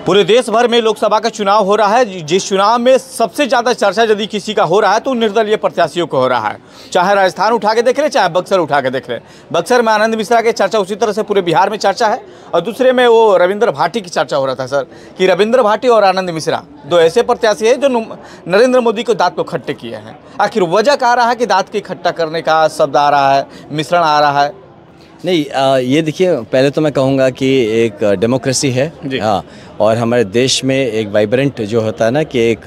पूरे देश भर में लोकसभा का चुनाव हो रहा है। जिस चुनाव में सबसे ज़्यादा चर्चा यदि किसी का हो रहा है तो निर्दलीय प्रत्याशियों को हो रहा है। चाहे राजस्थान उठा के देख ले, चाहे बक्सर उठा के देख ले। बक्सर में आनंद मिश्रा की चर्चा उसी तरह से पूरे बिहार में चर्चा है। और दूसरे में वो रविंद्र भाटी की चर्चा हो रहा था सर, कि रविंद्र भाटी और आनंद मिश्रा दो ऐसे प्रत्याशी हैं जो नरेंद्र मोदी को दांत को खट्टे किए हैं। आखिर वजह क्या आ रहा है कि दांत की खट्टा करने का शब्द आ रहा है, मिश्रण आ रहा है? नहीं, ये देखिए, पहले तो मैं कहूँगा कि एक डेमोक्रेसी है। हाँ, और हमारे देश में एक वाइब्रेंट जो होता है ना, कि एक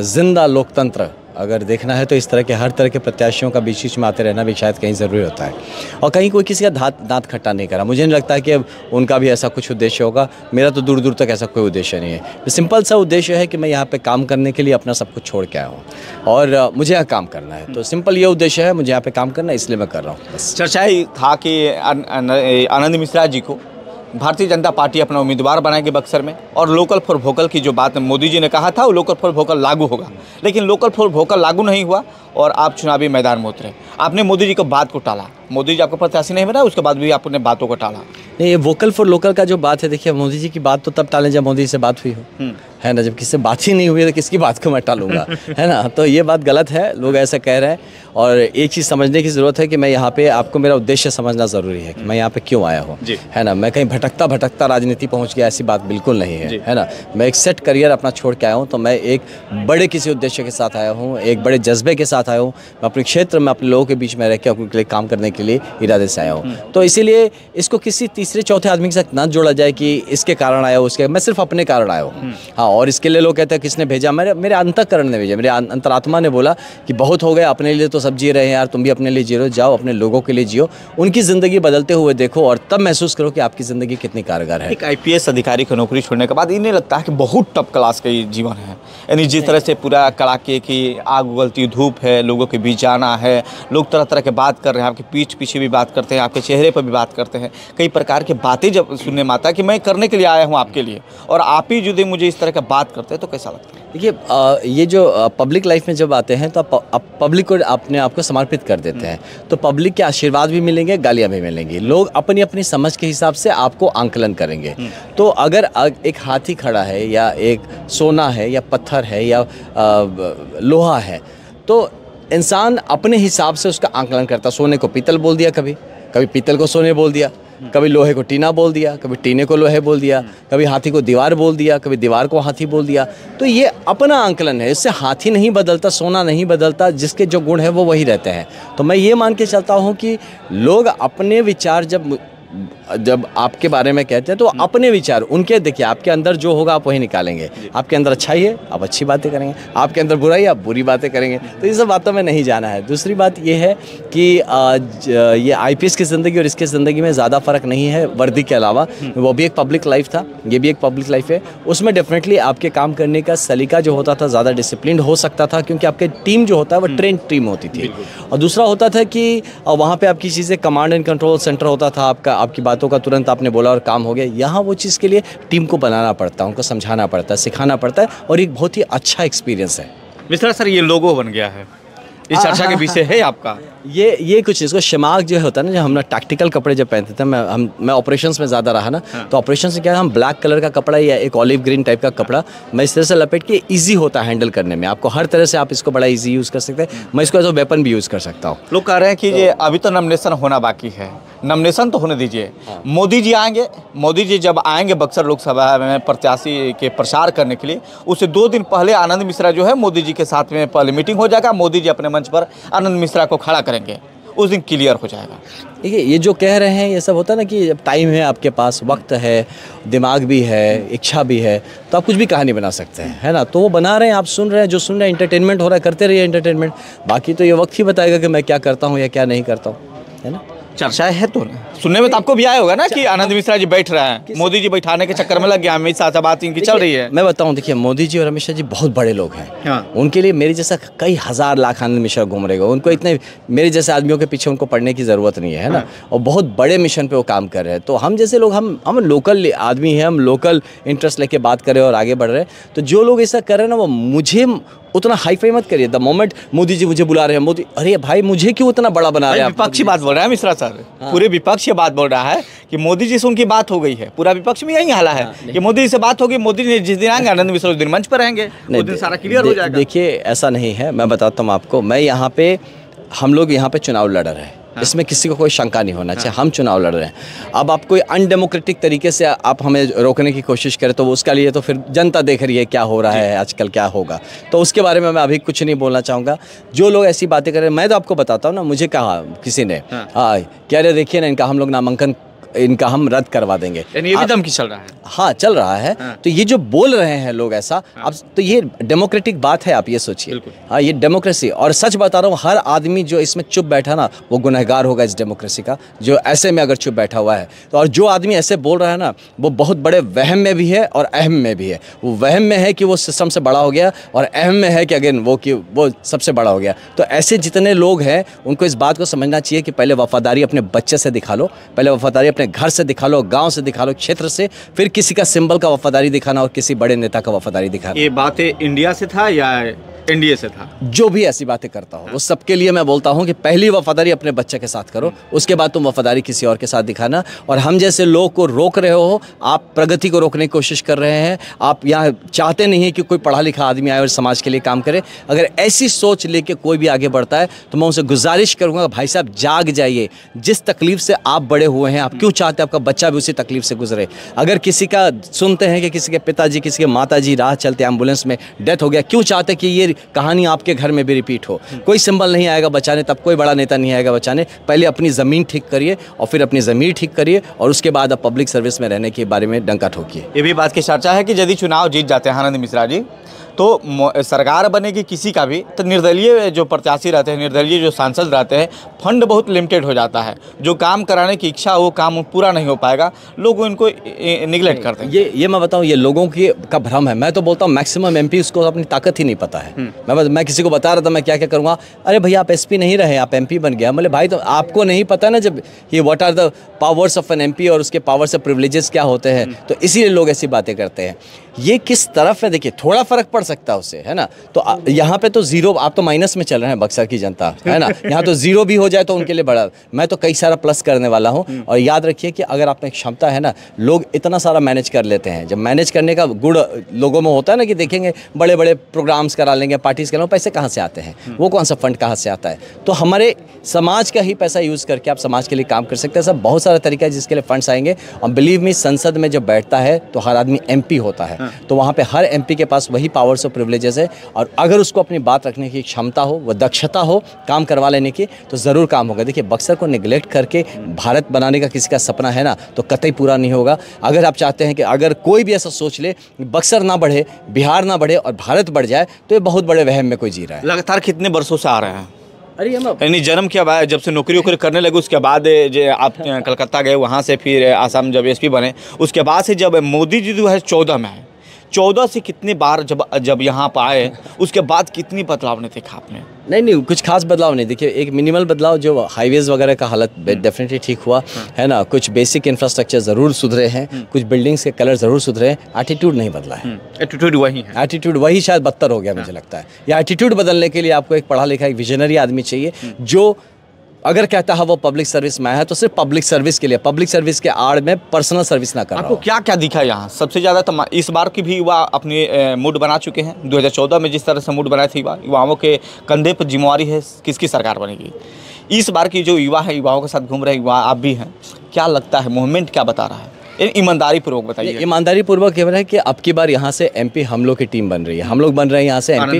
जिंदा लोकतंत्र अगर देखना है तो इस तरह के हर तरह के प्रत्याशियों का बीच बीच में आते रहना भी शायद कहीं ज़रूरी होता है। और कहीं कोई किसी का दांत खट्टा नहीं करा। मुझे नहीं लगता कि अब उनका भी ऐसा कुछ उद्देश्य होगा। मेरा तो दूर दूर तक ऐसा कोई उद्देश्य नहीं है। सिंपल सा उद्देश्य है कि मैं यहाँ पे काम करने के लिए अपना सब कुछ छोड़ के आया हूँ और मुझे यहाँ काम करना है। तो सिंपल ये उद्देश्य है, मुझे यहाँ पे काम करना है, इसलिए मैं कर रहा हूँ बस। चर्चा ही था कि आनंद मिश्रा जी को भारतीय जनता पार्टी अपना उम्मीदवार बनाएगी बक्सर में, और लोकल फॉर वोकल की जो बात मोदी जी ने कहा था वो लोकल फॉर वोकल लागू होगा। लेकिन लोकल फॉर वोकल लागू नहीं हुआ और आप चुनावी मैदान में उतरे। आपने मोदी जी को बात को टाला। मोदी जी आपको प्रत्याशी नहीं बनाया, उसके बाद भी आपने बातों को टाला। नहीं, ये वोकल फॉर लोकल का जो बात है, देखिए, मोदी जी की बात तो तब टालें जब मोदी से बात हुई हो, है ना। जब किससे बात ही नहीं हुई है तो किसकी बात को मैं टालूंगा, है ना। तो ये बात गलत है, लोग ऐसा कह रहे हैं। और एक चीज़ समझने की ज़रूरत है कि मैं यहाँ पे, आपको मेरा उद्देश्य समझना ज़रूरी है कि मैं यहाँ पे क्यों आया हूँ, है ना। मैं कहीं भटकता राजनीति पहुँच गया, ऐसी बात बिल्कुल नहीं है ना। मैं एक सेट करियर अपना छोड़ के आया हूँ, तो मैं एक बड़े किसी उद्देश्य के साथ आया हूँ, एक बड़े जज्बे के साथ आया हूँ। मैं अपने क्षेत्र में अपने लोगों के बीच में रह के उनके लिए काम करने के लिए इरादे से आया हूँ। तो इसीलिए इसको किसी तीसरे चौथे आदमी के साथ ना जोड़ा जाए कि इसके कारण आया हो, उसके। मैं सिर्फ अपने कारण आया हूँ। हाँ, और इसके लिए लोग कहते हैं किसने भेजा? मेरे अंतःकरण ने भेजा, मेरे अंतरात्मा ने बोला कि बहुत हो गया, अपने लिए तो सब जी रहे हैं यार, तुम भी अपने लिए जी रहे हो, जाओ अपने लोगों के लिए जियो, उनकी ज़िंदगी बदलते हुए देखो और तब महसूस करो कि आपकी ज़िंदगी कितनी कारगर है। एक IPS अधिकारी की नौकरी छोड़ने के बाद इन्हें लगता है कि बहुत टॉप क्लास का ये जीवन है। यानी जिस तरह से पूरा कड़ाके की आग उगलती धूप है, लोगों के बीच जाना है, लोग तरह तरह के बात कर रहे हैं, आपके पीठ पीछे भी बात करते हैं, आपके चेहरे पर भी बात करते हैं, कई प्रकार की बातें जब सुनने में आता है कि मैं करने के लिए आया हूँ आपके लिए, और आप ही यदि मुझे इस तरह का बात करते हैं तो कैसा लगता है? देखिए, ये जो पब्लिक लाइफ में जब आते हैं तो आप पब्लिक को अपने आप को समर्पित कर देते हैं, तो पब्लिक के आशीर्वाद भी मिलेंगे, गालियाँ भी मिलेंगी। लोग अपनी अपनी समझ के हिसाब से आपको आंकलन करेंगे। तो अगर एक हाथी खड़ा है, या एक सोना है, या पत्थर है, या लोहा है, तो इंसान अपने हिसाब से उसका आंकलन करता। सोने को पीतल बोल दिया, कभी पीतल को सोने बोल दिया, कभी लोहे को टीना बोल दिया, कभी टीने को लोहे बोल दिया, कभी हाथी को दीवार बोल दिया, कभी दीवार को हाथी बोल दिया। तो ये अपना आंकलन है, इससे हाथी नहीं बदलता, सोना नहीं बदलता, जिसके जो गुण है वो वही रहते हैं। तो मैं ये मान के चलता हूँ कि लोग अपने विचार जब आपके बारे में कहते हैं तो अपने विचार उनके, देखिए, आपके अंदर जो होगा आप वही निकालेंगे। आपके अंदर अच्छाई है, आप अच्छी बातें करेंगे, आपके अंदर बुराई, आप बुरी बातें करेंगे। तो ये सब बातों में नहीं जाना है। दूसरी बात ये है कि ये IPS की ज़िंदगी और इसकी ज़िंदगी में ज़्यादा फ़र्क नहीं है वर्दी के अलावा। वो भी एक पब्लिक लाइफ था, ये भी एक पब्लिक लाइफ है। उसमें डेफिनेटली आपके काम करने का सलीका जो होता था ज़्यादा डिसिप्लिन हो सकता था, क्योंकि आपके टीम जो होता है वो ट्रेन टीम होती थी। और दूसरा होता था कि वहाँ पर आपकी चीज़ें कमांड एंड कंट्रोल सेंटर होता था, आपकी बातों का तुरंत आपने बोला और काम हो गया। यहाँ वो चीज़ के लिए टीम को बनाना पड़ता है, उनको समझाना पड़ता है, सिखाना पड़ता है, और एक बहुत ही अच्छा एक्सपीरियंस है। मिश्रा सर, ये लोगो बन गया है, इस चर्चा के विषय है आपका। ये कुछ इसको शिमाग जो होता है ना, जब हम टैक्टिकल कपड़े जब पहनते थे, मैं ऑपरेशंस में ज़्यादा रहा ना, तो ऑपरेशंस में क्या है, हम ब्लैक कलर का कपड़ा या एक ऑलिव ग्रीन टाइप का कपड़ा मैं इस तरह से लपेट के, ईजी होता है हैंडल करने में, आपको हर तरह से आप इसको बड़ा ईजी यूज़ कर सकते हैं। मैं इसको एज अ वेपन भी यूज़ कर सकता हूँ। लोग कह रहे हैं कि ये अभी तो नॉमिनेशन होना बाकी है, नॉमिनेशन तो होने दीजिए। मोदी जी आएंगे, मोदी जी जब आएंगे बक्सर लोकसभा में प्रत्याशी के प्रचार करने के लिए, उससे 2 दिन पहले आनंद मिश्रा जो है मोदी जी के साथ में पहले मीटिंग हो जाएगा। मोदी जी अपने मंच पर आनंद मिश्रा को खड़ा करेंगे, उस दिन क्लियर हो जाएगा। देखिए, ये जो कह रहे हैं ये सब होता है ना, कि जब टाइम है, आपके पास वक्त है, दिमाग भी है, इच्छा भी है, तो आप कुछ भी कहानी बना सकते हैं, है ना। तो वो बना रहे हैं, आप सुन रहे हैं, जो सुन रहे हैं, एंटरटेनमेंट हो रहा है, करते रहिए एंटरटेनमेंट। बाकी तो ये वक्त ही बताएगा कि मैं क्या करता हूँ या क्या नहीं करता हूँ, है ना। चर्चा है तो सुनने में तो आपको भी आया होगा ना कि आनंद मिश्रा जी बैठ रहे हैं, मोदी जी बैठाने के चक्कर में लग गया, अमित शाह से बात इनकी चल रही है। मैं बताऊं, देखिए, मोदी जी और अमित शाह जी बहुत बड़े लोग हैं। हाँ। उनके लिए मेरे जैसा कई हज़ार लाख आनंद मिश्रा घूम रहेगा, उनको इतने मेरे जैसे आदमियों के पीछे उनको पढ़ने की ज़रूरत नहीं है ना। और बहुत बड़े मिशन पे वो काम कर रहे हैं। तो हम जैसे लोग, हम लोकल आदमी हैं, हम लोकल इंटरेस्ट लेके बात कर रहे हैं और आगे बढ़ रहे हैं। तो जो लोग ऐसा कर रहे हैं ना, वो मुझे उतना हाईफाई मत करिए। द मोमेंट मोदी जी मुझे बुला रहे हैं, मोदी, अरे भाई मुझे क्यों उतना बड़ा बना रहे हैं? विपक्षी बात बोल रहा है मिश्रा सर, पूरे विपक्ष ये बात बोल रहा है कि मोदी जी से उनकी बात हो गई है। पूरा विपक्ष में यही हाल है कि मोदी जी से बात होगी, मोदी जी जिस दिन आएंगे आनंद मिश्रा उस दिन मंच पर रहेंगे, उस दिन सारा क्लियर हो जाएगा। देखिए ऐसा नहीं है, मैं बताता हूँ आपको। मैं यहाँ पे, हम लोग यहाँ पे चुनाव लड़ रहे हैं, इसमें किसी को कोई शंका नहीं होना चाहिए। हम चुनाव लड़ रहे हैं। अब आप कोई अनडेमोक्रेटिक तरीके से आप हमें रोकने की कोशिश करें तो उसका लिए तो फिर जनता देख रही है क्या हो रहा है आजकल, क्या होगा। तो उसके बारे में मैं अभी कुछ नहीं बोलना चाहूँगा। जो लोग ऐसी बातें कर रहे हैं, मैं तो आपको बताता हूँ ना, मुझे कहा किसी ने, हाँ कह रहे देखिए ना इनका हम लोग नामांकन, इनका हम रद्द करवा देंगे। यानी ये भी धमकी चल रहा है। हाँ चल रहा है। तो ये जो बोल रहे हैं लोग ऐसा, अब तो ये डेमोक्रेटिक बात है, आप ये सोचिए। हाँ ये डेमोक्रेसी, और सच बता रहा हूँ, हर आदमी जो इसमें चुप बैठा ना वो गुनहगार होगा इस डेमोक्रेसी का, जो ऐसे में अगर चुप बैठा हुआ है तो। और जो आदमी ऐसे बोल रहा है ना वो बहुत बड़े वहम में भी है और अहम में भी है। वो वहम में है कि वो सिस्टम से बड़ा हो गया, और अहम में है कि अगेन वो सबसे बड़ा हो गया। तो ऐसे जितने लोग हैं उनको इस बात को समझना चाहिए कि पहले वफादारी अपने बच्चे से दिखा लो, पहले वफादारी अपने घर से दिखा लो, गांव से दिखा लो, क्षेत्र से, फिर किसी का सिंबल का वफादारी दिखाना और किसी बड़े नेता का वफादारी दिखाना। ये बातें इंडिया से था या एनडीए से था? जो भी ऐसी बातें करता हो उस सबके लिए मैं बोलता हूं कि पहली वफादारी अपने बच्चे के साथ करो, उसके बाद तुम वफादारी किसी और के साथ दिखाना। और हम जैसे लोग को रोक रहे हो, आप प्रगति को रोकने की कोशिश कर रहे हैं। आप यहाँ चाहते नहीं है कि कोई पढ़ा लिखा आदमी आए और समाज के लिए काम करे। अगर ऐसी सोच लेके कोई भी आगे बढ़ता है तो मैं उनसे गुजारिश करूँगा, भाई साहब जाग जाइए। जिस तकलीफ से आप बड़े हुए हैं, आप क्यों चाहते हैं आपका बच्चा भी उसी तकलीफ से गुजरे? अगर किसी का सुनते हैं कि किसी के पिताजी, किसी के माताजी राह चलते एम्बुलेंस में डेथ हो गया, क्यों चाहते कि ये कहानी आपके घर में भी रिपीट हो? कोई सिंबल नहीं आएगा बचाने, तब कोई बड़ा नेता नहीं आएगा बचाने। पहले अपनी ज़मीन ठीक करिए और फिर अपनी ज़मीर ठीक करिए, और उसके बाद आप पब्लिक सर्विस में रहने के बारे में डंका ठोकिए। ये भी बात की चर्चा है कि यदि चुनाव जीत जाते हैं आनंद मिश्रा जी तो सरकार बनेगी किसी का भी, तो निर्दलीय जो प्रत्याशी रहते हैं, निर्दलीय जो सांसद रहते हैं, फंड बहुत लिमिटेड हो जाता है। जो काम कराने की इच्छा वो काम पूरा नहीं हो पाएगा, लोग इनको निगलेक्ट करते हैं। ये मैं बताऊं, ये लोगों की का भ्रम है। मैं तो बोलता हूं मैक्सिमम एमपी उसको अपनी ताकत ही नहीं पता है। मैं किसी को बता रहा था मैं क्या क्या करूँगा, अरे भैया आप एसपी नहीं रहे, आप एमपी बन गया। मतलब भाई तो आपको नहीं पता ना जब ये what are the powers of an MP और उसके पावर्स ऑफ प्रिविलेजेस क्या होते हैं। तो इसीलिए लोग ऐसी बातें करते हैं। ये किस तरफ है देखिए, थोड़ा फर्क पड़ सकता है उससे, है ना। तो यहाँ पे तो जीरो, आप तो माइनस में चल रहे हैं बक्सर की जनता, है ना। यहाँ तो जीरो भी हो जाए तो उनके लिए बड़ा, मैं तो कई सारा प्लस करने वाला हूँ। और याद रखिए कि अगर आप में क्षमता है ना, लोग इतना सारा मैनेज कर लेते हैं। जब मैनेज करने का गुण लोगों में होता है ना कि देखेंगे बड़े बड़े प्रोग्राम्स करा लेंगे, पार्टीज करा, पैसे कहाँ से आते हैं, वो कौन सा फंड कहाँ से आता है। तो हमारे समाज का ही पैसा यूज़ करके आप समाज के लिए काम कर सकते हैं। सब बहुत सारा तरीका है जिसके लिए फंड्स आएंगे। और बिलीव मी, संसद में जब बैठता है तो हर आदमी एमपी होता है। तो वहाँ पे हर एमपी के पास वही पावर्स और प्रिविलेजेस है, और अगर उसको अपनी बात रखने की क्षमता हो, वो दक्षता हो काम करवा लेने की, तो ज़रूर काम होगा। देखिए बक्सर को निगलेक्ट करके भारत बनाने का किसी का सपना है ना, तो कतई पूरा नहीं होगा। अगर आप चाहते हैं कि अगर कोई भी ऐसा सोच ले बक्सर ना बढ़े, बिहार ना बढ़े और भारत बढ़ जाए, तो ये बहुत बड़े वहम में कोई जी रहा है। लगातार कितने वर्षों से आ रहे हैं? अरे यानी जन्म के बाद जब से नौकरी वोकरी करने लगे, उसके बाद जो आप कलकत्ता गए, वहाँ से फिर आसाम जब एसपी बने, उसके बाद से जब मोदी जी 2014 में है, 14 से कितनी बार जब यहाँ पर आए, उसके बाद कितनी बदलाव नहीं देखा आपने? नहीं कुछ खास बदलाव नहीं। देखिए एक मिनिमल बदलाव, जो हाईवेज़ वगैरह का हालत डेफिनेटली ठीक हुआ है ना। कुछ बेसिक इंफ्रास्ट्रक्चर ज़रूर सुधरे हैं, कुछ बिल्डिंग्स के कलर ज़रूर सुधरे हैं। एटीट्यूड नहीं बदला है। एटीट्यूड वही है। एटीट्यूड वही शायद बदतर हो गया मुझे लगता है। या एटीट्यूड बदलने के लिए आपको एक पढ़ा लिखा, एक विजनरी आदमी चाहिए, जो अगर कहता है वो पब्लिक सर्विस में है तो सिर्फ पब्लिक सर्विस के लिए, पब्लिक सर्विस के आड़ में पर्सनल सर्विस ना कर रहा हो। आपको क्या क्या दिखा यहाँ सबसे ज़्यादा? तो इस बार की भी युवा अपनी मूड बना चुके हैं। 2014 में जिस तरह से मूड बनाए थे युवाओं के कंधे पर जिम्मेवारी है, किसकी सरकार बनेगी। इस बार की जो युवा है, युवाओं के साथ घूम रहे युवा आप भी हैं, क्या लगता है मूवमेंट क्या बता रहा है? ईमानदारी पूर्वक बताइए। ईमानदारी पूर्वक कह रहा है कि अब की बार यहाँ से एमपी हम लोग की टीम बन रही है, हम लोग बन रहे हैं यहाँ से एमपी।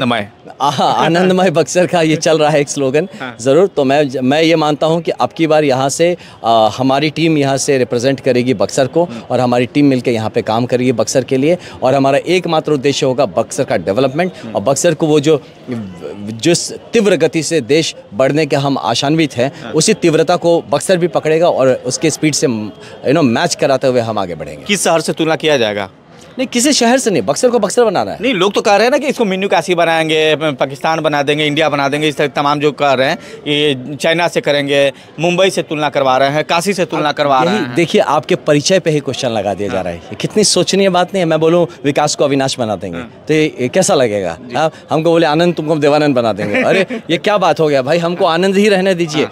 आनंदमय बक्सर का ये चल रहा है एक स्लोगन। ज़रूर। तो मैं ये मानता हूँ कि अब की बार यहाँ से हमारी टीम यहाँ से रिप्रेजेंट करेगी बक्सर को, और हमारी टीम मिलकर यहाँ पे काम करेगी बक्सर के लिए। और हमारा एकमात्र उद्देश्य होगा बक्सर का डेवलपमेंट, और बक्सर को वो जिस तीव्र गति से देश बढ़ने के हम आशान्वित हैं, उसी तीव्रता को बक्सर भी पकड़ेगा और उसके स्पीड से मैच कराते हुए हम आगे बढ़ेंगे। किस शहर से तुलना किया जाएगा? नहीं, किसी शहर से नहीं, बक्सर को बक्सर बनाना है। नहीं, लोग तो कह रहे हैं ना कि इसको मिन्नू काशी बनाएंगे, पाकिस्तान बना देंगे, इंडिया बना देंगे, इस तरह तमाम जो कह रहे हैं, ये चाइना से करेंगे, मुंबई से तुलना करवा रहे हैं, काशी से तुलना करवा रहे हैं। देखिए, आपके परिचय पे ही क्वेश्चन लगा दिया जा रहा है। ये कितनी सोचनीय बात नहीं है। मैं बोलूँ विकास को अविनाश बना देंगे तो ये कैसा लगेगा? हमको बोले आनंद, तुमको देवानंद बना देंगे। अरे ये क्या बात हो गया भाई, हमको आनंद ही रहने दीजिए।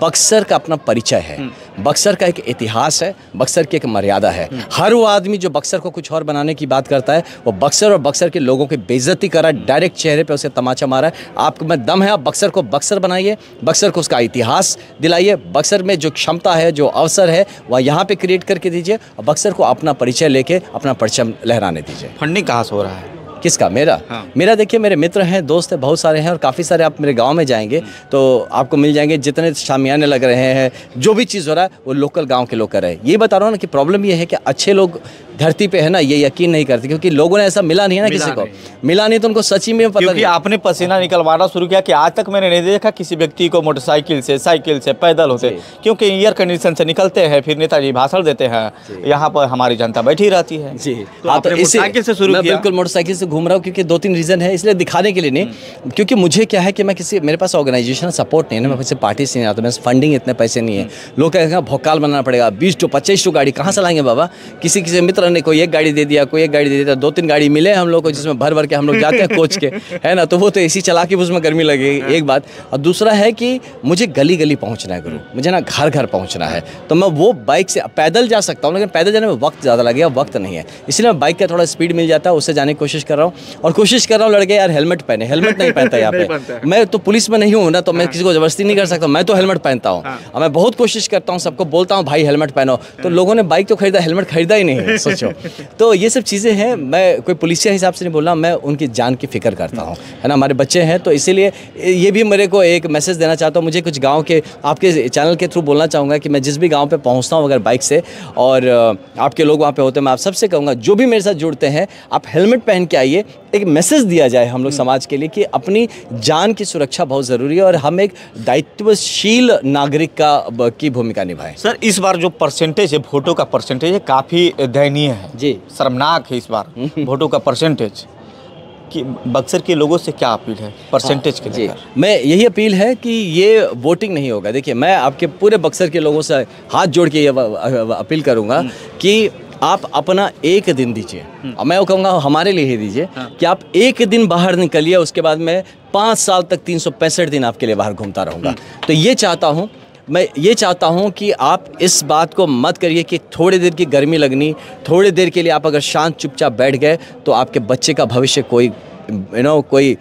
बक्सर का अपना परिचय है, बक्सर का एक इतिहास है, बक्सर की एक मर्यादा है। हर वो आदमी जो बक्सर को कुछ और बनाने की बात करता है, वो बक्सर और बक्सर के लोगों की बेइज्जती कर रहा है, डायरेक्ट चेहरे पे उसे तमाचा मारा है। आपको में दम है, आप बक्सर को बक्सर बनाइए, बक्सर को उसका इतिहास दिलाइए, बक्सर में जो क्षमता है, जो अवसर है, वह यहाँ पे क्रिएट करके दीजिए और बक्सर को अपना परिचय लेके अपना परचम लहराने दीजिए। फंडिंग कहाँ से हो रहा है? किसका? मेरा? हाँ। मेरा देखिए, मेरे मित्र हैं, दोस्त हैं, बहुत सारे हैं और काफ़ी सारे आप मेरे गांव में जाएंगे तो आपको मिल जाएंगे। जितने शामियाने लग रहे हैं, जो भी चीज़ हो रहा है वो लोकल गांव के लोग कर रहे हैं। ये बता रहा हूँ ना कि प्रॉब्लम ये है कि अच्छे लोग धरती पे है ना, ये यकीन नहीं करते क्योंकि लोगों ने ऐसा मिला नहीं है ना, किसी को मिला नहीं तो उनको सच्ची में पता क्योंकि नहीं। आपने पसीना निकलवाना शुरू किया कि आज तक मैंने नहीं देखा किसी व्यक्ति को मोटरसाइकिल से, साइकिल से, पैदल होते, क्योंकि एयर कंडीशन से निकलते हैं, फिर नेताजी भाषण देते हैं, यहाँ पर हमारी जनता बैठी रहती है। जी, तो आपने मोटरसाइकिल से शुरू मैं किया? बिल्कुल मोटरसाइकिल से घूम रहा हूँ क्योंकि 2-3 रीज़न है, इसलिए दिखाने के लिए नहीं, क्योंकि मुझे क्या है कि मैं किसी, मेरे पास ऑर्गेनाइजेशन सपोर्ट नहीं है ना, मैं किसी पार्टी से नहीं आता, मेरे फंडिंग इतने पैसे नहीं है। लोग कहेंगे भोकाल बनाना पड़ेगा, 20-25 गाड़ी कहाँ से लाएंगे बाबा? किसी मित्र ने कोई एक गाड़ी दे दिया, कोई एक गाड़ी दे दिया, 2-3 गाड़ी मिले हम लोग को जिसमें भर के हम लोग जाते हैं कोच के, है ना, तो वो तो एसी चला के उसमें गर्मी लगेगी, एक बात। और दूसरा है कि मुझे गली गली पहुंचना है गुरु, मुझे ना घर घर पहुंचना है, तो मैं वो बाइक से पैदल जा सकता हूँ, लेकिन पैदल जाने में वक्त ज़्यादा लगेगा, वक्त नहीं है, इसलिए मैं बाइक का थोड़ा स्पीड मिल जाता है, उससे जाने की कोशिश कर रहा हूँ। और कोशिश कर रहा हूँ लड़के यार हेलमेट पहने, हेलमेट नहीं पहनता यहाँ पे। मैं तो पुलिस में नहीं हूँ ना, तो मैं किसी को जबरदस्ती नहीं कर सकता, मैं तो हेलमेट पहनता हूँ और मैं बहुत कोशिश करता हूँ, सबको बोलता हूँ भाई हेलमेट पहनो, तो लोगों ने बाइक तो खरीदा, हेलमेट खरीदा ही नहीं, सोचो। तो ये सब चीज़ें हैं, मैं कोई पुलिसिया हिसाब से नहीं बोल रहा, मैं उनकी जान की फिक्र करता हूँ, है ना, हमारे बच्चे हैं, तो इसीलिए ये भी मेरे को एक मैसेज देना चाहता हूँ। मुझे कुछ गांव के आपके चैनल के थ्रू बोलना चाहूँगा कि मैं जिस भी गांव पे पहुँचता हूँ अगर बाइक से और आपके लोग वहाँ पे होते हैं, मैं आप सबसे कहूँगा जो भी मेरे साथ जुड़ते हैं आप हेलमेट पहन के आइए। एक मैसेज दिया जाए हम लोग समाज के लिए कि अपनी जान की सुरक्षा बहुत ज़रूरी है और हम एक दायित्वशील नागरिक की भूमिका निभाएं। सर, इस बार जो परसेंटेज है, वोटों का परसेंटेज है, काफ़ी दयनीय है जी, शर्मनाक है इस बार वोटों का परसेंटेज। कि बक्सर के लोगों से क्या अपील है परसेंटेज के लेकर? मैं यही अपील है कि ये वोटिंग नहीं होगा। देखिए, मैं आपके पूरे बक्सर के लोगों से हाथ जोड़ के ये अपील करूंगा कि आप अपना एक दिन दीजिए, और मैं वो कहूँगा हमारे लिए ही दीजिए कि आप एक दिन बाहर निकलिए, उसके बाद मैं 5 साल तक 365 दिन आपके लिए बाहर घूमता रहूँगा। तो ये चाहता हूँ, मैं ये चाहता हूँ कि आप इस बात को मत करिए कि थोड़ी देर की गर्मी लगनी, थोड़ी देर के लिए आप अगर शांत चुपचाप बैठ गए तो आपके बच्चे का भविष्य कोई कोई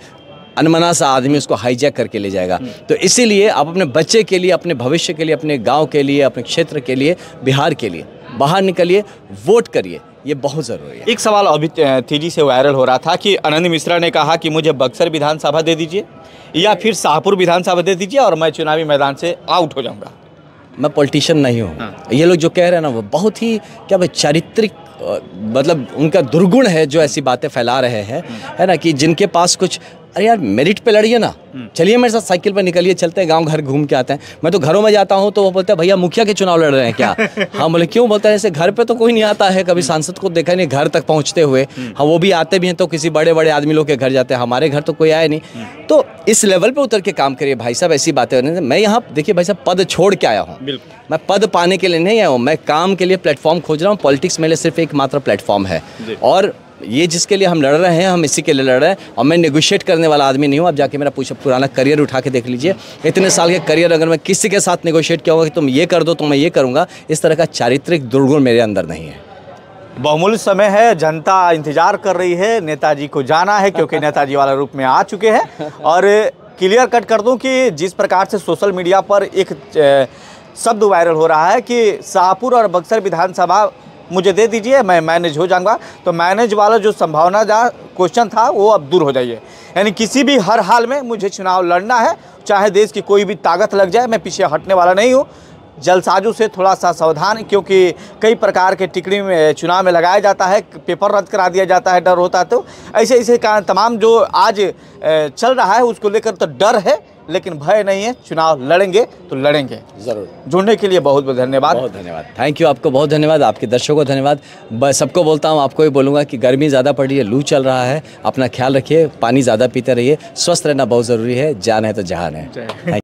अनमना सा आदमी उसको हाईजैक करके ले जाएगा। तो इसीलिए आप अपने बच्चे के लिए, अपने भविष्य के लिए, अपने गांव के लिए, अपने क्षेत्र के लिए, बिहार के लिए बाहर निकलिए, वोट करिए, ये बहुत ज़रूरी है। एक सवाल अभी तेजी से वायरल हो रहा था कि आनंद मिश्रा ने कहा कि मुझे बक्सर विधानसभा दे दीजिए या फिर शाहपुर विधानसभा दे दीजिए और मैं चुनावी मैदान से आउट हो जाऊंगा। मैं पॉलिटिशियन नहीं हूँ। ये लोग जो कह रहे हैं ना वो बहुत ही क्या भाई चारित्रिक, मतलब उनका दुर्गुण है जो ऐसी बातें फैला रहे हैं, है ना, कि जिनके पास कुछ, अरे यार मेरिट पे लड़िए ना, चलिए मेरे साथ साइकिल पर निकलिए, चलते हैं गांव घर घूम के आते हैं। मैं तो घरों में जाता हूँ तो वो बोलते हैं भैया मुखिया के चुनाव लड़ रहे हैं क्या? हाँ, बोले क्यों? बोलते हैं ऐसे घर पे तो कोई नहीं आता है, कभी सांसद को देखा नहीं घर तक पहुँचते हुए। हाँ, वो भी आते भी हैं तो किसी बड़े बड़े आदमी लोग के घर जाते हैं, हमारे घर तो कोई आया नहीं। तो इस लेवल पे उतर के काम करिए भाई साहब, ऐसी बातें होने। मैं यहाँ देखिए भाई साहब पद छोड़ के आया हूँ, मैं पद पाने के लिए नहीं आया हूँ, मैं काम के लिए प्लेटफॉर्म खोज रहा हूँ। पॉलिटिक्स मेरे लिए सिर्फ एक मात्र प्लेटफॉर्म है और ये जिसके लिए हम लड़ रहे हैं, हम इसी के लिए लड़ रहे हैं। और मैं नेगोशिएट करने वाला आदमी नहीं हूँ। आप जाके मेरा पुराना करियर उठा के देख लीजिए, इतने साल के करियर अगर मैं किसी के साथ नेगोशिएट किया होगा कि तुम ये कर दो तो मैं ये करूँगा, इस तरह का चारित्रिक दुर्गुण मेरे अंदर नहीं है। बहुमूल्य समय है, जनता इंतजार कर रही है, नेताजी को जाना है क्योंकि नेताजी वाला रूप में आ चुके हैं। और क्लियर कट कर दूं कि जिस प्रकार से सोशल मीडिया पर एक शब्द वायरल हो रहा है कि शाहपुर और बक्सर विधानसभा मुझे दे दीजिए, मैं मैनेज हो जाऊंगा, तो मैनेज वाला जो संभावना क्वेश्चन था वो अब दूर हो जाइए। यानी किसी भी हर हाल में मुझे चुनाव लड़ना है, चाहे देश की कोई भी ताकत लग जाए, मैं पीछे हटने वाला नहीं हूँ। जलसाजू से थोड़ा सा सावधान, क्योंकि कई प्रकार के टिकड़ी में चुनाव में लगाया जाता है, पेपर रद्द करा दिया जाता है, डर होता है। तो ऐसे ऐसे तमाम जो आज चल रहा है उसको लेकर तो डर है, लेकिन भय नहीं है, चुनाव लड़ेंगे तो लड़ेंगे ज़रूर। जुड़ने के लिए बहुत बहुत धन्यवाद। बहुत धन्यवाद, थैंक यू, आपको बहुत धन्यवाद, आपके दर्शकों को धन्यवाद। सबको बोलता हूँ, आपको ही बोलूँगा कि गर्मी ज़्यादा पड़ रही है, लू चल रहा है, अपना ख्याल रखिए, पानी ज़्यादा पीते रहिए, स्वस्थ रहना बहुत ज़रूरी है, जान है तो जहान है।